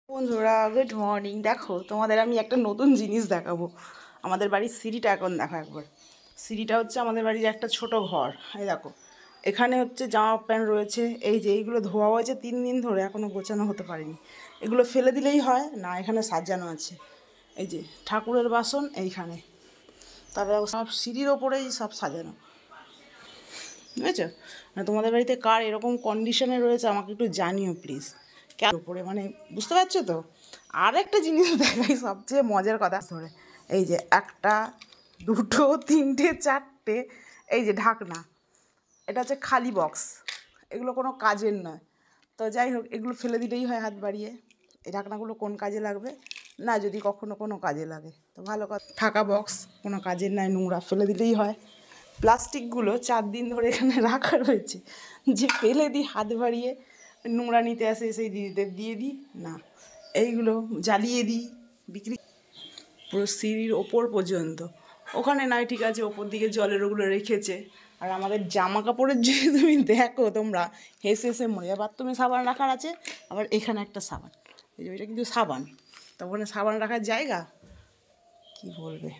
বন্ধুরা good morning. দেখো তোমাদের আমি একটা নতুন জিনিস দেখাবো। আমাদের বাড়ির সিঁড়িটা এখন দেখো একবার। সিঁড়িটা হচ্ছে আমাদের বাড়ির একটা ছোট ঘর। এই দেখো এখানে হচ্ছে জামা প্যান্ট রয়েছে, এই যে এইগুলো ধোয়া হয়েছে 3 দিন ধরে, এখনও গোছানো হতে পারেনি। এগুলো ফেলে দিলেই হয় না, এখানে সাজানো আছে। এই যে ঠাকুরের বাসন এইখানে, তারপরে সব সিঁড়ির ওপরেই সব সাজানো, বুঝেছো? মানে তোমাদের বাড়িতে কার এরকম কন্ডিশনে রয়েছে আমাকে একটু জানিও প্লিজ। কেন ওপরে মানে বুঝতে পারছো তো। আর একটা জিনিস দেখাই, সবচেয়ে মজার কথা ধরে, এই যে একটা দুটো তিনটে চারটে, এই যে ঢাকনা, এটা হচ্ছে খালি বক্স, এগুলো কোনো কাজের নয়। তো যাই হোক, এগুলো ফেলে দিলেই হয় হাত বাড়িয়ে। এই ঢাকনাগুলো কোন কাজে লাগবে না, যদি কখনো কোনো কাজে লাগে তো ভালো কথা। ফাঁকা বক্স কোনো কাজের নয়, নোংরা, ফেলে দিলেই হয়। প্লাস্টিকগুলো 4 দিন ধরে এখানে রাখা রয়েছে, যে ফেলে দিই হাত বাড়িয়ে, নোংরা নিতে আসে সেই দিদিদের দিয়ে দিই না, এইগুলো জ্বালিয়ে দিই, বিক্রি পুরো সিঁড়ির ওপর পর্যন্ত। ওখানে নয় ঠিক আছে, ওপর দিকে জলের ওগুলো রেখেছে। আর আমাদের জামা কাপড়ের যদি তুমি দেখো তোমরা হেসে হেসে মরে যাবে। বাথরুমে সাবান রাখার আছে, আবার এখানে একটা সাবান, এই যে ওইটা কিন্তু সাবান, তো ওখানে সাবান রাখার জায়গা, কি বলবে।